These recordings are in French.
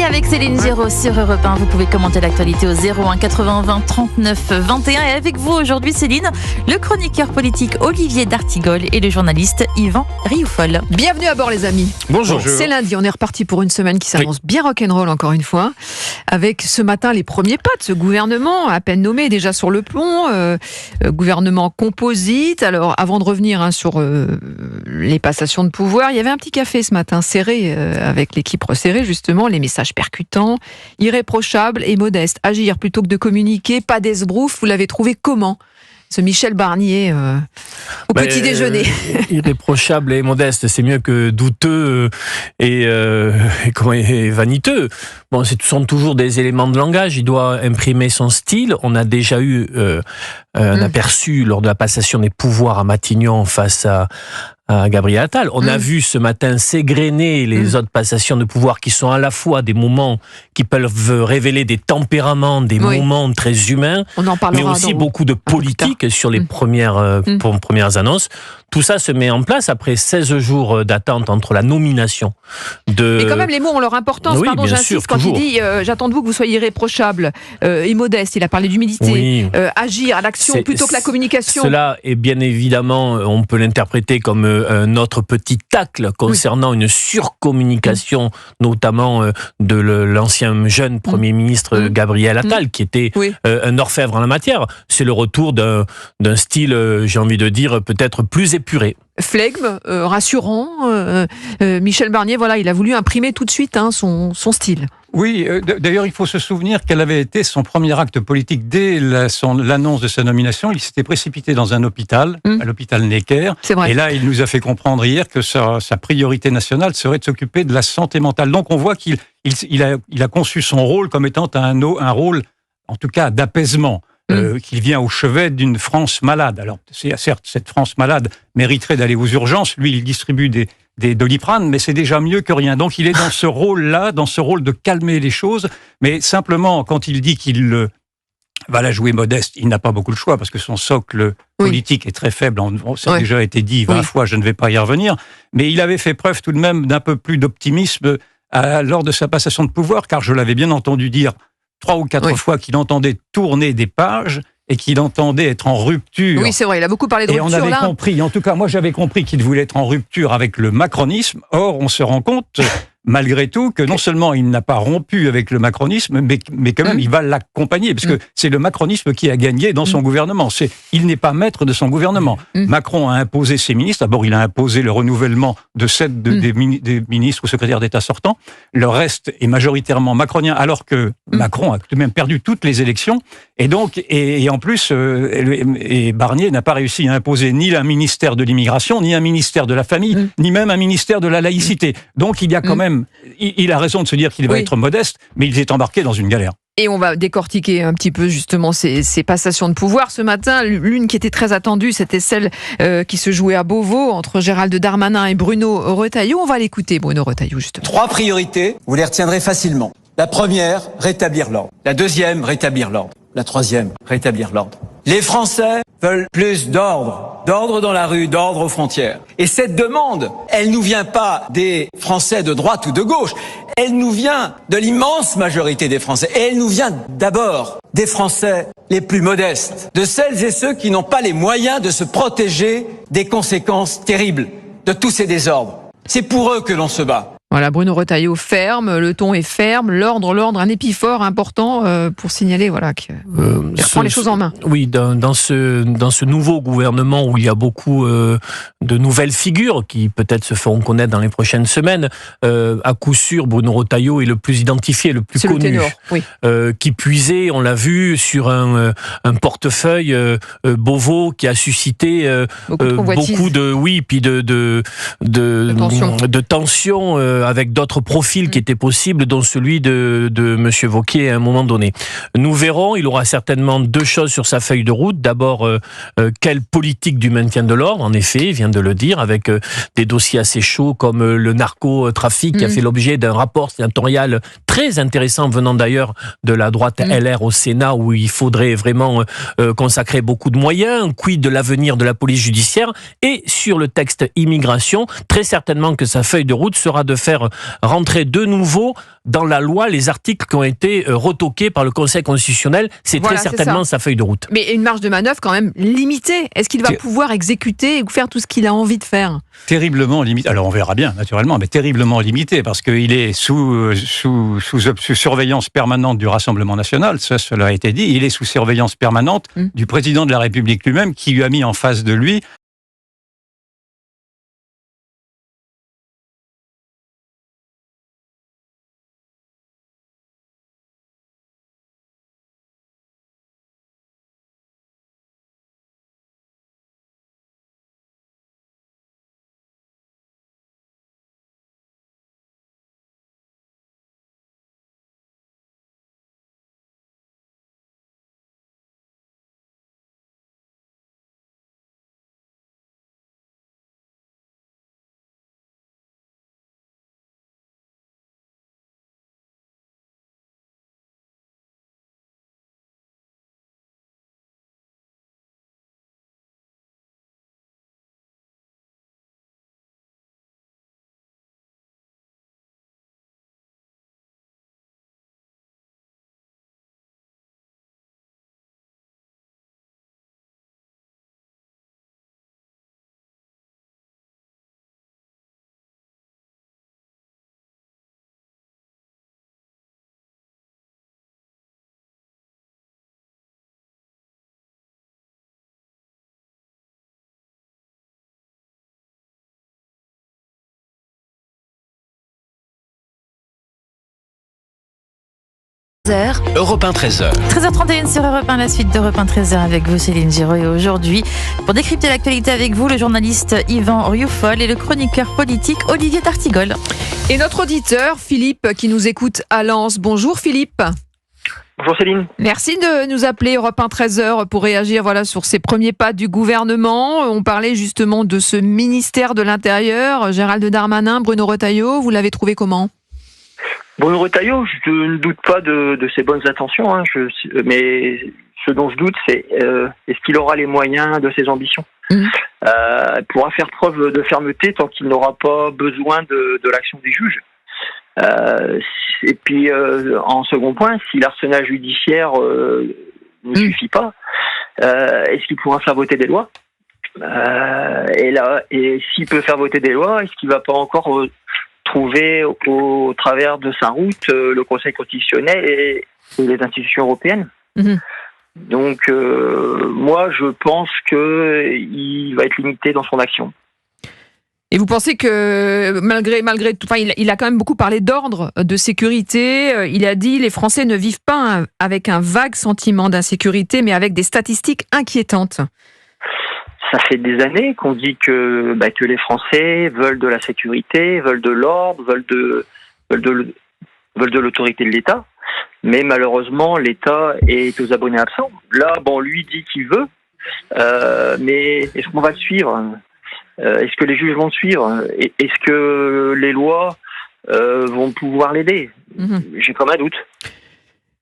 Et avec Céline Giraud sur Europe 1, vous pouvez commenter l'actualité au 01 80 20 39 21. Et avec vous aujourd'hui, Céline, le chroniqueur politique Olivier d'Artigol et le journaliste Yvan Rioufol. Bienvenue à bord les amis. Bonjour. C'est lundi, on est reparti pour une semaine qui s'annonce bien rock'n'roll encore une fois. Avec ce matin les premiers pas de ce gouvernement, à peine nommé déjà sur le pont, gouvernement composite. Alors avant de revenir sur les passations de pouvoir, il y avait un petit café ce matin serré, avec l'équipe resserrée justement, les messages percutants, irréprochables et modestes. Agir plutôt que de communiquer, pas d'esbrouf. Vous l'avez trouvé comment, ce Michel Barnier au petit déjeuner? Irréprochable et modeste, c'est mieux que douteux et vaniteux. Bon, ce sont toujours des éléments de langage. Il doit imprimer son style. On a déjà eu un aperçu lors de la passation des pouvoirs à Matignon face à Gabriel Attal. On a vu ce matin s'égrener les autres passations de pouvoir qui sont à la fois des moments qui peuvent révéler des tempéraments, des moments très humains, mais aussi beaucoup de politique sur les premières annonces. Tout ça se met en place après 16 jours d'attente entre la nomination de... Mais quand même, les mots ont leur importance. Oui, pardon, j'insiste, sûr, quand toujours. il dit « j'attends de vous que vous soyez irréprochable et modeste », il a parlé d'humilité, agir à l'action plutôt que la communication. Cela est bien évidemment, on peut l'interpréter comme un autre petit tacle concernant une surcommunication, notamment de l'ancien jeune Premier ministre Gabriel Attal, qui était un orfèvre en la matière. C'est le retour d'un style, j'ai envie de dire, peut-être plus épuré. Flegme, rassurant. Michel Barnier, voilà, il a voulu imprimer tout de suite son style. Oui, d'ailleurs, il faut se souvenir quel avait été son premier acte politique dès l'annonce de sa nomination. Il s'était précipité dans un hôpital, à l'hôpital Necker. C'est vrai. Et là, il nous a fait comprendre hier que sa priorité nationale serait de s'occuper de la santé mentale. Donc, on voit qu'il a conçu son rôle comme étant un rôle, en tout cas, d'apaisement. Qu'il vient au chevet d'une France malade. Alors, certes, cette France malade mériterait d'aller aux urgences. Lui, il distribue des Doliprane, mais c'est déjà mieux que rien. Donc, il est dans ce rôle-là, dans ce rôle de calmer les choses. Mais simplement, quand il dit qu'il va la jouer modeste, il n'a pas beaucoup de choix, parce que son socle politique est très faible. Ça a déjà été dit 20 fois, je ne vais pas y revenir. Mais il avait fait preuve tout de même d'un peu plus d'optimisme lors de sa passation de pouvoir, car je l'avais bien entendu dire 3 ou 4 fois qu'il entendait tourner des pages et qu'il entendait être en rupture. Oui, c'est vrai, il a beaucoup parlé de rupture. Et on avait compris, en tout cas moi j'avais compris qu'il voulait être en rupture avec le macronisme. Or, on se rend compte, malgré tout, que non seulement il n'a pas rompu avec le macronisme, mais quand même il va l'accompagner, parce que c'est le macronisme qui a gagné dans son gouvernement. Il n'est pas maître de son gouvernement. Macron a imposé ses ministres. D'abord, il a imposé le renouvellement de 7 des ministres ou secrétaires d'État sortants. Le reste est majoritairement macronien, alors que Macron a tout de même perdu toutes les élections. Et donc, et en plus, Barnier n'a pas réussi à imposer ni un ministère de l'immigration, ni un ministère de la famille, ni même un ministère de la laïcité. Donc, il y a quand même, il a raison de se dire qu'il va être modeste, mais il s'est embarqué dans une galère. Et on va décortiquer un petit peu justement ces passations de pouvoir. Ce matin, l'une qui était très attendue, c'était celle qui se jouait à Beauvau entre Gérald Darmanin et Bruno Retailleau. On va l'écouter, Bruno Retailleau, justement. 3 priorités, vous les retiendrez facilement. La première, rétablir l'ordre. La deuxième, rétablir l'ordre. La troisième, rétablir l'ordre. Les Français veulent plus d'ordre. D'ordre dans la rue, d'ordre aux frontières. Et cette demande, elle nous vient pas des Français de droite ou de gauche. Elle nous vient de l'immense majorité des Français. Et elle nous vient d'abord des Français les plus modestes. De celles et ceux qui n'ont pas les moyens de se protéger des conséquences terribles de tous ces désordres. C'est pour eux que l'on se bat. Voilà, Bruno Retailleau ferme, le ton est ferme, l'ordre, un épiphore important pour signaler qu'il reprend les choses en main. Oui, dans ce nouveau gouvernement où il y a beaucoup de nouvelles figures qui peut-être se feront connaître dans les prochaines semaines, à coup sûr, Bruno Retailleau est le plus identifié, le plus connu. Le ténor, qui puisait, on l'a vu, sur un portefeuille Beauvau qui a suscité beaucoup de tensions avec d'autres profils qui étaient possibles, dont celui de M. Wauquiez à un moment donné. Nous verrons, il aura certainement 2 choses sur sa feuille de route. D'abord, quelle politique du maintien de l'ordre, en effet, il vient de le dire, avec des dossiers assez chauds comme le narcotrafic qui a fait l'objet d'un rapport sénatorial très intéressant venant d'ailleurs de la droite LR au Sénat, où il faudrait vraiment consacrer beaucoup de moyens, quid de l'avenir de la police judiciaire, et sur le texte immigration, très certainement que sa feuille de route sera de faire faire rentrer de nouveau dans la loi les articles qui ont été retoqués par le Conseil constitutionnel. C'est très certainement sa feuille de route. Mais une marge de manœuvre quand même limitée. Est-ce qu'il va pouvoir exécuter et faire tout ce qu'il a envie de faire ? Terriblement limité. Alors on verra bien, naturellement, mais terriblement limité, parce qu'il est sous surveillance permanente du Rassemblement national, cela a été dit. Il est sous surveillance permanente du président de la République lui-même, qui lui a mis en face de lui Europe 1 13h. 13h31 sur Europe 1, la suite d'Europe 1 13h avec vous Céline Giraud. Et aujourd'hui, pour décrypter l'actualité avec vous, le journaliste Yvan Rioufol et le chroniqueur politique Olivier d'Artigol. Et notre auditeur Philippe qui nous écoute à Lens. Bonjour Philippe. Bonjour Céline. Merci de nous appeler Europe 1 13h pour réagir sur ces premiers pas du gouvernement. On parlait justement de ce ministère de l'Intérieur, Gérald Darmanin, Bruno Retailleau. Vous l'avez trouvé comment ? Bruno Retailleau, je ne doute pas de ses bonnes intentions, mais ce dont je doute, c'est est-ce qu'il aura les moyens de ses ambitions ? Il pourra faire preuve de fermeté tant qu'il n'aura pas besoin de l'action des juges. Et puis, en second point, si l'arsenal judiciaire ne suffit pas, est-ce qu'il pourra faire voter des lois ? Et s'il peut faire voter des lois, est-ce qu'il ne va pas encore trouver au travers de sa route le Conseil constitutionnel et les institutions européennes. Donc moi je pense qu'il va être limité dans son action. Et vous pensez que malgré tout, il a quand même beaucoup parlé d'ordre, de sécurité. Il a dit les Français ne vivent pas avec un vague sentiment d'insécurité, mais avec des statistiques inquiétantes. Ça fait des années qu'on dit que les Français veulent de la sécurité, veulent de l'ordre, veulent de l'autorité de l'État. Mais malheureusement, l'État est aux abonnés absents. Là, lui dit qu'il veut, mais est-ce qu'on va le suivre ? Est-ce que les juges vont le suivre ? Est-ce que les lois vont pouvoir l'aider ? J'ai comme un doute.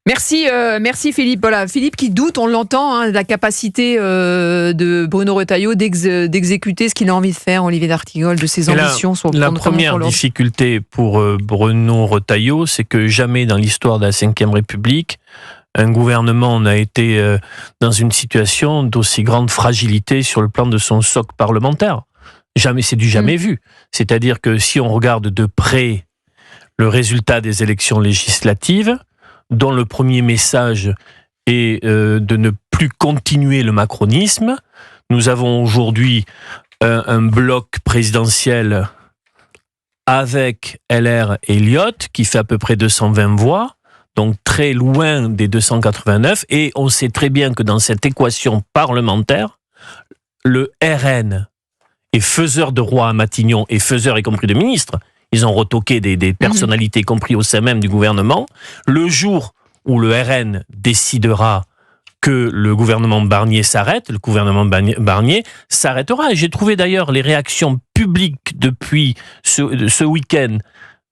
Merci Philippe. Voilà, Philippe qui doute, on l'entend, de la capacité de Bruno Retailleau d'exécuter ce qu'il a envie de faire, Olivier d'Artigol, de ses ambitions. La première difficulté pour Bruno Retailleau, c'est que jamais dans l'histoire de la Ve République, un gouvernement n'a été dans une situation d'aussi grande fragilité sur le plan de son socle parlementaire. Jamais, c'est du jamais vu. C'est-à-dire que si on regarde de près le résultat des élections législatives, dont le premier message est de ne plus continuer le macronisme. Nous avons aujourd'hui un bloc présidentiel avec LR et Elliott qui fait à peu près 220 voix, donc très loin des 289, et on sait très bien que dans cette équation parlementaire, le RN est faiseur de roi à Matignon et faiseur y compris de ministres. Ils ont retoqué des personnalités, compris au sein même du gouvernement. Le jour où le RN décidera que le gouvernement Barnier s'arrête, le gouvernement Barnier s'arrêtera. Et j'ai trouvé d'ailleurs les réactions publiques depuis ce week-end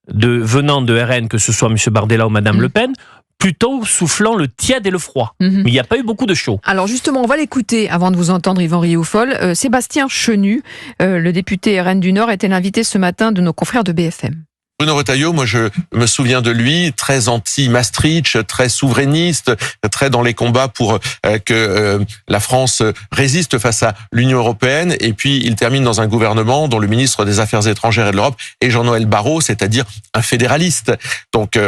venant de RN, que ce soit M. Bardella ou Mme Le Pen, plutôt soufflant le tiède et le froid. Mais il n'y a pas eu beaucoup de chaud. Alors justement, on va l'écouter avant de vous entendre, Yvan Rioufol. Sébastien Chenu, le député RN du Nord, était l'invité ce matin de nos confrères de BFM. Bruno Retailleau, moi je me souviens de lui, très anti-Maastricht, très souverainiste, très dans les combats pour que la France résiste face à l'Union européenne. Et puis il termine dans un gouvernement dont le ministre des Affaires étrangères et de l'Europe est Jean-Noël Barrot, c'est-à-dire un fédéraliste. Donc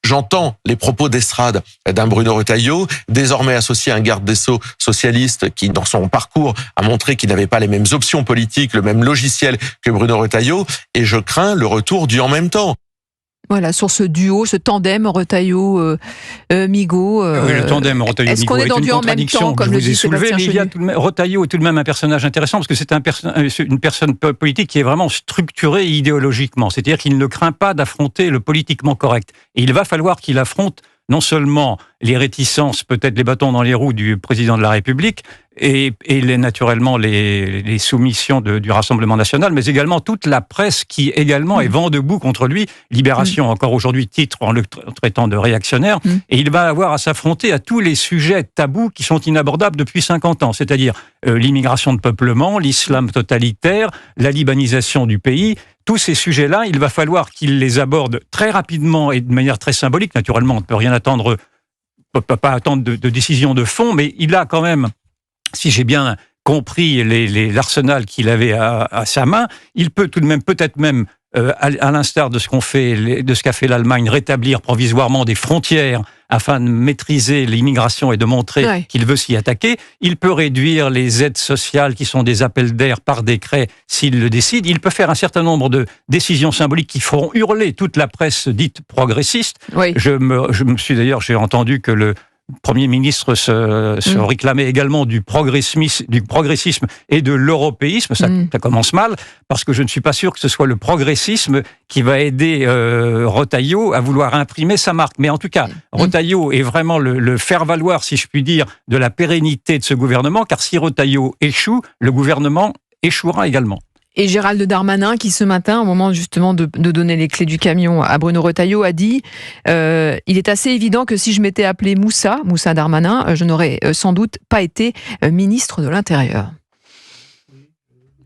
j'entends les propos d'estrade d'un Bruno Retailleau, désormais associé à un garde des Sceaux socialiste qui, dans son parcours, a montré qu'il n'avait pas les mêmes options politiques, le même logiciel que Bruno Retailleau, et je crains le retour du en même temps. Voilà, sur ce duo, ce tandem Retailleau-Migaud. Oui, le tandem Retailleau-Migaud est-ce qu'on est dans du en même temps, comme je le vous ai dit soulevé, Sébastien mais Retailleau est tout de même un personnage intéressant parce que c'est une personne politique qui est vraiment structurée idéologiquement. C'est-à-dire qu'il ne craint pas d'affronter le politiquement correct. Et il va falloir qu'il affronte non seulement les réticences, peut-être les bâtons dans les roues du président de la République, et naturellement les soumissions du Rassemblement national, mais également toute la presse qui également est vent debout contre lui. Libération, encore aujourd'hui, titre en le traitant de réactionnaire, et il va avoir à s'affronter à tous les sujets tabous qui sont inabordables depuis 50 ans, c'est-à-dire l'immigration de peuplement, l'islam totalitaire, la libanisation du pays. Tous ces sujets-là, il va falloir qu'il les aborde très rapidement et de manière très symbolique. Naturellement, on ne peut rien attendre, on ne peut pas attendre de décision de fond, mais il a quand même, si j'ai bien compris l'arsenal qu'il avait à sa main, il peut tout de même, peut-être même, à l'instar de ce qu'a fait l'Allemagne, rétablir provisoirement des frontières afin de maîtriser l'immigration et de montrer qu'il veut s'y attaquer. Il peut réduire les aides sociales qui sont des appels d'air par décret s'il le décide. Il peut faire un certain nombre de décisions symboliques qui feront hurler toute la presse dite progressiste. Oui. J'ai entendu que le Premier ministre se réclamait également du progressisme et de l'européisme. Ça commence mal, parce que je ne suis pas sûr que ce soit le progressisme qui va aider Retailleau à vouloir imprimer sa marque. Mais en tout cas, Retailleau est vraiment le faire-valoir, si je puis dire, de la pérennité de ce gouvernement, car si Retailleau échoue, le gouvernement échouera également. Et Gérald Darmanin, qui ce matin, au moment justement de donner les clés du camion à Bruno Retailleau, a dit il est assez évident que si je m'étais appelé Moussa Darmanin, je n'aurais sans doute pas été ministre de l'Intérieur.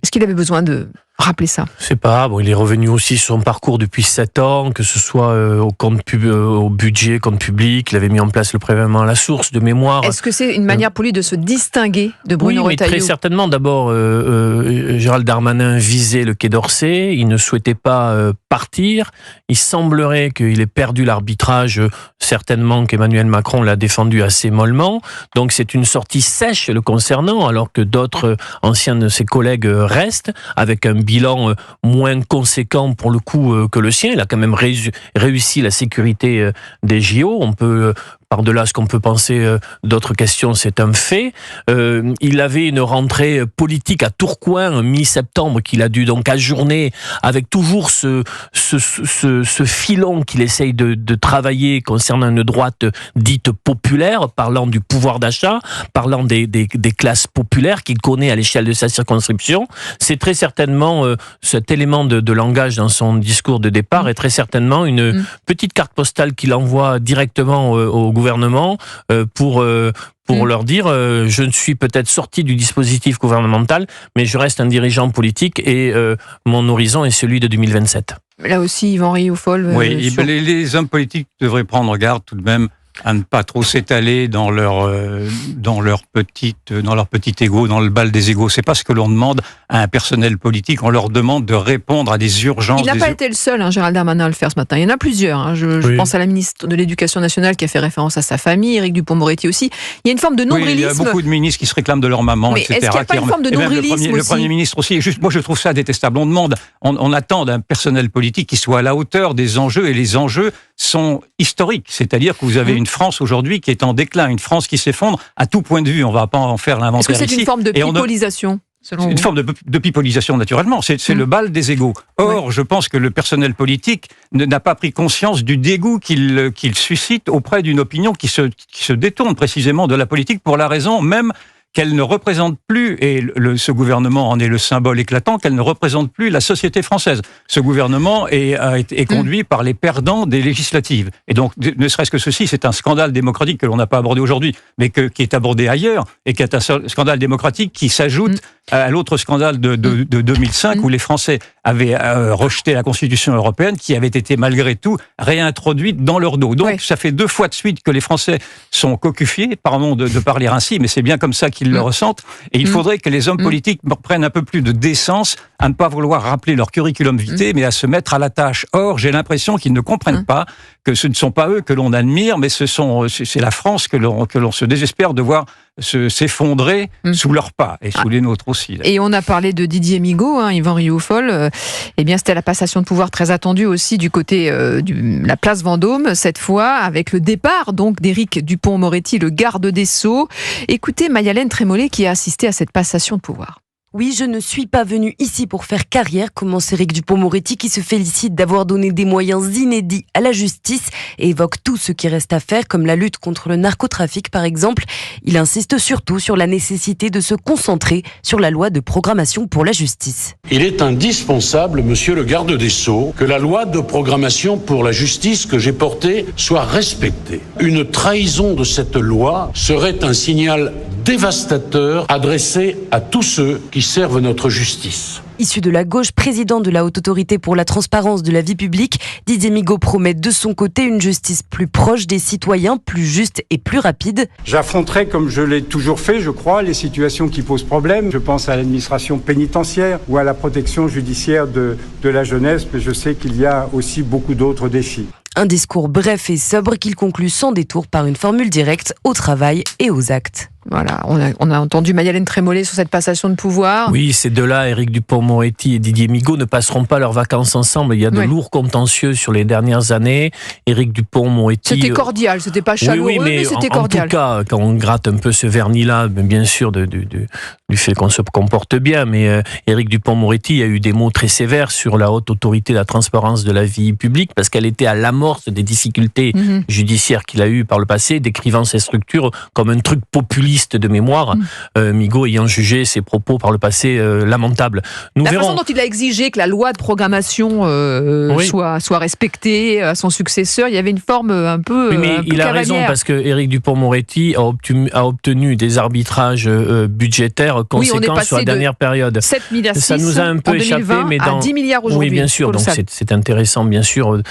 Est-ce qu'il avait besoin de rappeler ça? Je sais pas. Bon, il est revenu aussi sur son parcours depuis 7 ans, que ce soit au budget, compte public. Il avait mis en place le prélèvement à la source de mémoire. Est-ce que c'est une manière pour lui de se distinguer de Bruno Retailleau? Oui, très certainement. D'abord, Gérald Darmanin visait le Quai d'Orsay. Il ne souhaitait pas partir. Il semblerait qu'il ait perdu l'arbitrage. Certainement qu'Emmanuel Macron l'a défendu assez mollement. Donc c'est une sortie sèche le concernant, alors que d'autres anciens de ses collègues restent, avec un bilan moins conséquent pour le coup que le sien. Il a quand même réussi la sécurité des JO. On peut, par-delà ce qu'on peut penser d'autres questions, c'est un fait. Il avait une rentrée politique à Tourcoing mi-septembre qu'il a dû donc ajourner, avec toujours ce filon qu'il essaye de travailler concernant une droite dite populaire, parlant du pouvoir d'achat, parlant des classes populaires qu'il connaît à l'échelle de sa circonscription. C'est très certainement cet élément de langage dans son discours de départ est très certainement une petite carte postale qu'il envoie directement au gouvernement pour leur dire je ne suis peut-être sorti du dispositif gouvernemental, mais je reste un dirigeant politique et mon horizon est celui de 2027. Là aussi, Yvan Rioufol. Oui, les hommes politiques devraient prendre garde tout de même à ne pas trop s'étaler dans leur petit égo, dans le bal des égos. C'est pas ce que l'on demande à un personnel politique. On leur demande de répondre à des urgences. Il n'a pas été le seul, Gérald Darmanin, à le faire ce matin. Il y en a plusieurs. Je pense à la ministre de l'Éducation nationale qui a fait référence à sa famille, Éric Dupond-Moretti aussi. Il y a une forme de nombrilisme. Oui, il y a beaucoup de ministres qui se réclament de leur maman, mais etc. Est-ce qu'il n'y a pas une forme de nombrilisme le Premier ministre aussi. Moi, je trouve ça détestable. On attend d'un personnel politique qui soit à la hauteur des enjeux, et les enjeux sont historiques. C'est-à-dire que vous avez une France aujourd'hui qui est en déclin, une France qui s'effondre à tout point de vue. On ne va pas en faire l'inventaire ici. Est-ce que c'est une forme de pipolisation? C'est une forme de pipolisation, naturellement. C'est le bal des égos. Or, je pense que le personnel politique n'a pas pris conscience du dégoût qu'il suscite auprès d'une opinion qui se détourne précisément de la politique pour la raison même qu'elle ne représente plus, et ce gouvernement en est le symbole éclatant, qu'elle ne représente plus la société française. Ce gouvernement est conduit par les perdants des législatives. Et donc, ne serait-ce que ceci, c'est un scandale démocratique que l'on n'a pas abordé aujourd'hui, mais qui est abordé ailleurs, et qui est un scandale démocratique qui s'ajoute à l'autre scandale de 2005 où les Français avaient rejeté la Constitution européenne qui avait été malgré tout réintroduite dans leur dos. Donc ça fait 2 fois de suite que les Français sont cocufiés, pardon de parler ainsi, mais c'est bien comme ça qu'ils le ressentent. Et il faudrait que les hommes politiques prennent un peu plus de décence à ne pas vouloir rappeler leur curriculum vitae, mais à se mettre à la tâche. Or, j'ai l'impression qu'ils ne comprennent pas que ce ne sont pas eux que l'on admire, mais c'est la France que l'on se désespère de voir s'effondrer sous leurs pas et sous les nôtres aussi. Et on a parlé de Didier Migaud, Yvan Rioufol. Eh bien, c'était la passation de pouvoir très attendue aussi du côté de la place Vendôme, cette fois, avec le départ donc d'Éric Dupond-Moretti, le garde des Sceaux. Écoutez Mayalène Trémollet qui a assisté à cette passation de pouvoir. Oui, je ne suis pas venu ici pour faire carrière, commence Éric Dupond-Moretti qui se félicite d'avoir donné des moyens inédits à la justice et évoque tout ce qui reste à faire, comme la lutte contre le narcotrafic par exemple. Il insiste surtout sur la nécessité de se concentrer sur la loi de programmation pour la justice. Il est indispensable, monsieur le garde des Sceaux, que la loi de programmation pour la justice que j'ai portée soit respectée. Une trahison de cette loi serait un signal dévastateur adressé à tous ceux qui servent notre justice. Issu de la gauche, président de la Haute Autorité pour la transparence de la vie publique, Didier Migaud promet de son côté une justice plus proche des citoyens, plus juste et plus rapide. J'affronterai, comme je l'ai toujours fait, je crois, les situations qui posent problème. Je pense à l'administration pénitentiaire ou à la protection judiciaire de la jeunesse, mais je sais qu'il y a aussi beaucoup d'autres défis. Un discours bref et sobre qu'il conclut sans détour par une formule directe au travail et aux actes. Voilà, on a entendu Mayalène Trémollet sur cette passation de pouvoir. Oui, ces deux-là, Éric Dupond-Moretti et Didier Migaud, ne passeront pas leurs vacances ensemble. Il y a de lourds contentieux sur les dernières années. Éric Dupond-Moretti... C'était cordial, c'était pas chaleureux, mais c'était cordial. En tout cas, quand on gratte un peu ce vernis-là, bien sûr, du fait qu'on se comporte bien, mais Éric Dupond-Moretti a eu des mots très sévères sur la Haute Autorité de la transparence de la vie publique, parce qu'elle était à l'amorce des difficultés judiciaires qu'il a eues par le passé, décrivant ces structures comme un truc populiste de mémoire, Migaud ayant jugé ses propos par le passé lamentables. La façon dont il a exigé que la loi de programmation soit respectée à son successeur, il y avait une forme un peu mais il a raison, parce que Éric Dupond-Moretti a obtenu des arbitrages budgétaires conséquents sur la dernière période. 7 milliards ça nous a un peu échappé, mais à 10 milliards aujourd'hui. Oui, bien sûr, donc c'est intéressant, bien sûr,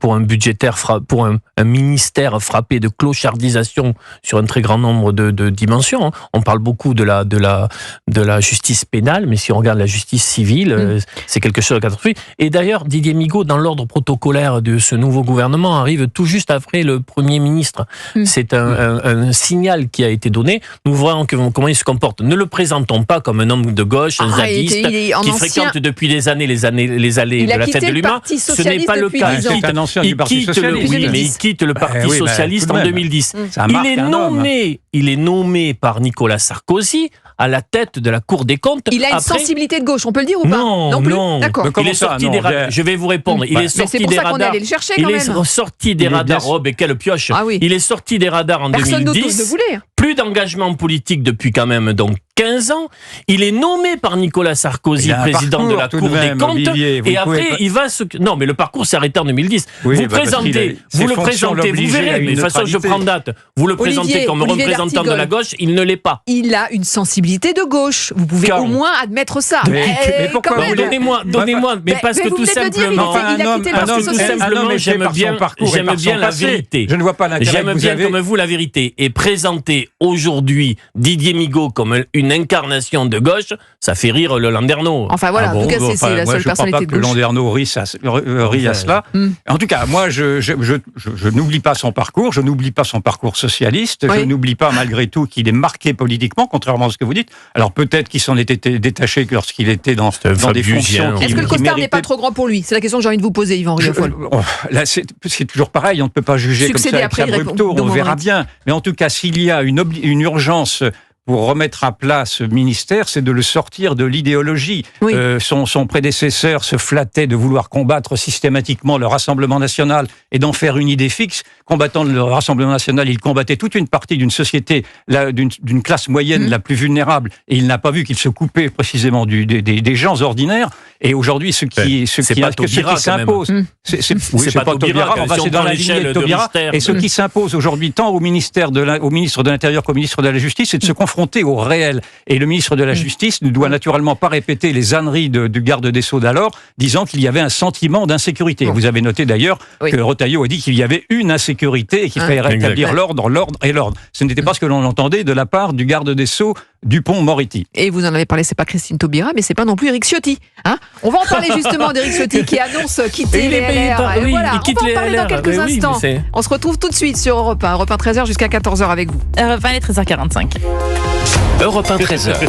pour un budgétaire, pour un ministère frappé de clochardisation sur un très grand nombre de dimensions. On parle beaucoup de la justice pénale, mais si on regarde la justice civile, c'est quelque chose de catastrophique. Et d'ailleurs, Didier Migaud, dans l'ordre protocolaire de ce nouveau gouvernement, arrive tout juste après le Premier ministre. C'est un signal qui a été donné. Nous voyons comment il se comporte. Ne le présentons pas comme un homme de gauche, un zadiste, qui fréquente depuis des années les allées de la tête de l'humain. Ce n'est pas le cas. C'est un ancien du Parti Socialiste. Oui, mais il quitte le Parti Socialiste en 2010. Il est nommé par Nicolas Sarkozy à la tête de la Cour des comptes. Il a une sensibilité de gauche, on peut le dire ou pas? Non plus. D'accord. Il est sorti des radars. Je vais vous répondre. Il est sorti des radars. Il est sorti des radars. Oh, mais quelle pioche. Il est sorti des radars en 2010. Personne ne voulait. Plus d'engagement politique depuis quand même donc 15 ans. Il est nommé par Nicolas Sarkozy président de la Cour des comptes. Et après, il va se... Non, mais le parcours s'est arrêté en 2010. Vous le présentez, vous verrez. Mais de toute façon, je prends date. Vous le présentez comme représentant de la gauche, il ne l'est pas. Il a une sensibilité de gauche. Vous pouvez au moins admettre ça. Mais pourquoi donnez-moi, mais parce que tout simplement, j'aime bien la vérité. Je ne vois pas l'intérêt. J'aime bien comme vous la vérité. Et présenter aujourd'hui Didier Migaud comme une incarnation de gauche, ça fait rire le Landerneau. Enfin voilà, en tout cas, c'est la seule personnalité de gauche. Je ne crois pas que le Landerneau rit à cela. En tout cas, moi, je n'oublie pas son parcours, je n'oublie pas son parcours socialiste, je n'oublie pas malgré tout qu'il est marqué politiquement, contrairement à ce que vous dites. Alors peut-être qu'il s'en était détaché lorsqu'il était dans des fonctions. Est-ce que le costard n'est pas trop grand pour lui? C'est la question que j'ai envie de vous poser, Yvan Rioufol. Là, c'est toujours pareil, on ne peut pas juger comme ça avec abrupto, on verra bien. Mais en tout cas, s'il y a une urgence pour remettre à plat ce ministère, c'est de le sortir de l'idéologie. Son prédécesseur se flattait de vouloir combattre systématiquement le Rassemblement national et d'en faire une idée fixe. Combattant le Rassemblement national, il combattait toute une partie d'une société, d'une classe moyenne la plus vulnérable, et il n'a pas vu qu'il se coupait précisément des gens ordinaires. Et aujourd'hui, ce qui s'impose, c'est pas Taubira, c'est dans la lignée de Taubira. Et ce qui s'impose aujourd'hui, tant au ministre de l'Intérieur qu'au ministre de la Justice, c'est de se confronter confronté au réel. Et le ministre de la Justice ne doit naturellement pas répéter les âneries du garde des Sceaux d'alors, disant qu'il y avait un sentiment d'insécurité. Vous avez noté d'ailleurs que Retailleau a dit qu'il y avait une insécurité et qu'il fallait rétablir l'ordre. Ce n'était pas ce que l'on entendait de la part du garde des Sceaux Dupond-Moretti. Et vous en avez parlé, c'est pas Christine Taubira, mais c'est pas non plus Éric Ciotti. On va en parler justement d'Éric Ciotti qui annonce quitter les LR. Il on va en parler dans quelques instants. On se retrouve tout de suite sur Europe 1, 13h jusqu'à 14h avec vous. Europe 1, il est 13h45. Europe 1, 13h.